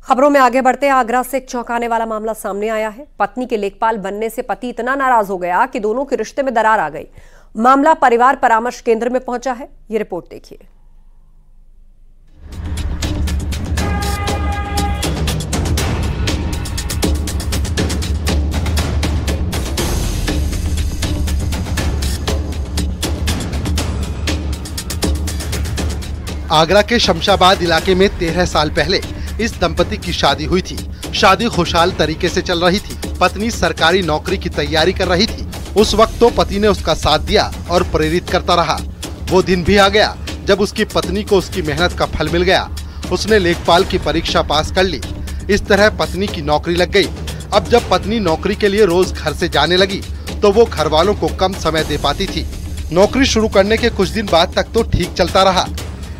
खबरों में आगे बढ़ते आगरा से एक चौंकाने वाला मामला सामने आया है। पत्नी के लेखपाल बनने से पति इतना नाराज हो गया कि दोनों के रिश्ते में दरार आ गई। मामला परिवार परामर्श केंद्र में पहुंचा है। ये रिपोर्ट देखिए। आगरा के शमशाबाद इलाके में 13 साल पहले इस दंपति की शादी हुई थी। शादी खुशहाल तरीके से चल रही थी। पत्नी सरकारी नौकरी की तैयारी कर रही थी। उस वक्त तो पति ने उसका साथ दिया और प्रेरित करता रहा। वो दिन भी आ गया जब उसकी पत्नी को उसकी मेहनत का फल मिल गया। उसने लेखपाल की परीक्षा पास कर ली। इस तरह पत्नी की नौकरी लग गई। अब जब पत्नी नौकरी के लिए रोज घर से जाने लगी तो वो घर वालों को कम समय दे पाती थी। नौकरी शुरू करने के कुछ दिन बाद तक तो ठीक चलता रहा,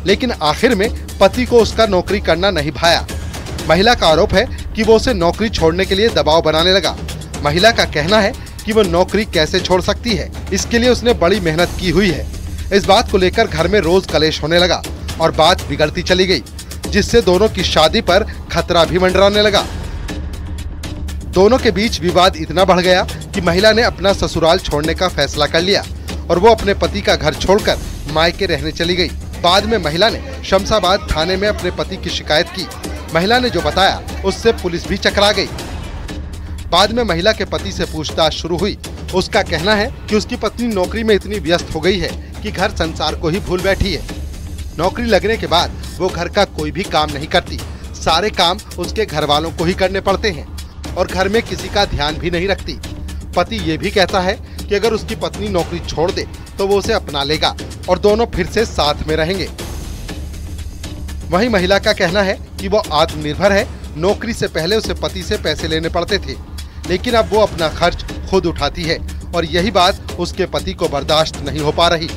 लेकिन आखिर में पति को उसका नौकरी करना नहीं भाया। महिला का आरोप है कि वो उसे नौकरी छोड़ने के लिए दबाव बनाने लगा। महिला का कहना है कि वो नौकरी कैसे छोड़ सकती है, इसके लिए उसने बड़ी मेहनत की हुई है। इस बात को लेकर घर में रोज कलेश होने लगा और बात बिगड़ती चली गई, जिससे दोनों की शादी पर खतरा भी मंडराने लगा। दोनों के बीच विवाद इतना बढ़ गया कि महिला ने अपना ससुराल छोड़ने का फैसला कर लिया और वो अपने पति का घर छोड़कर मायके रहने चली गई। बाद में महिला ने शमशाबाद थाने में अपने पति की शिकायत की। महिला ने जो बताया उससे पुलिस भी चकरा गई। बाद में महिला के पति से पूछताछ शुरू हुई। उसका कहना है कि उसकी पत्नी नौकरी में इतनी व्यस्त हो गई है कि घर संसार को ही भूल बैठी है। नौकरी लगने के बाद वो घर का कोई भी काम नहीं करती। सारे काम उसके घर वालों को ही करने पड़ते हैं और घर में किसी का ध्यान भी नहीं रखती। पति ये भी कहता है कि अगर उसकी पत्नी नौकरी छोड़ दे तो वो उसे अपना लेगा और दोनों फिर से साथ में रहेंगे। वहीं महिला का कहना है कि वो आत्मनिर्भर है। नौकरी से पहले उसे पति से पैसे लेने पड़ते थे, लेकिन अब वो अपना खर्च खुद उठाती है और यही बात उसके पति को बर्दाश्त नहीं हो पा रही।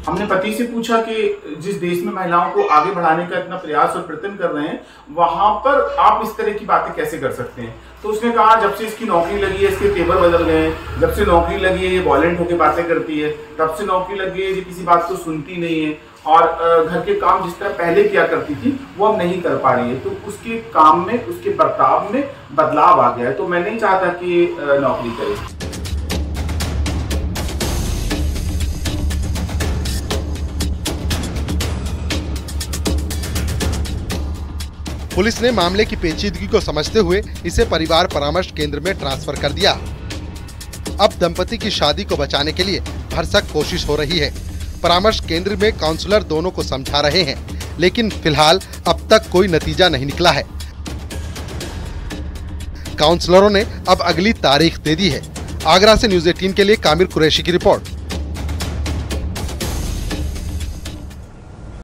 हमने पति से पूछा कि जिस देश में महिलाओं को आगे बढ़ाने का इतना प्रयास और प्रयत्न कर रहे हैं, वहां पर आप इस तरह की बातें कैसे कर सकते हैं? तो उसने कहा जब से इसकी नौकरी लगी है इसके तेवर बदल गए हैं। जब से नौकरी लगी है ये वॉयलेंट होकर बातें करती है। तब से नौकरी लगी है ये किसी बात को सुनती नहीं है और घर के काम जिस तरह पहले किया करती थी वो अब नहीं कर पा रही है। तो उसके काम में, उसके बर्ताव में बदलाव आ गया है। तो मैं नहीं चाहता कि नौकरी करे। पुलिस ने मामले की पेचीदगी को समझते हुए इसे परिवार परामर्श केंद्र में ट्रांसफर कर दिया। अब दंपति की शादी को बचाने के लिए भरसक कोशिश हो रही है। परामर्श केंद्र में काउंसलर दोनों को समझा रहे हैं, लेकिन फिलहाल अब तक कोई नतीजा नहीं निकला है। काउंसलरों ने अब अगली तारीख दे दी है। आगरा से न्यूज़ 18 के लिए कामिर कुरैशी की रिपोर्ट।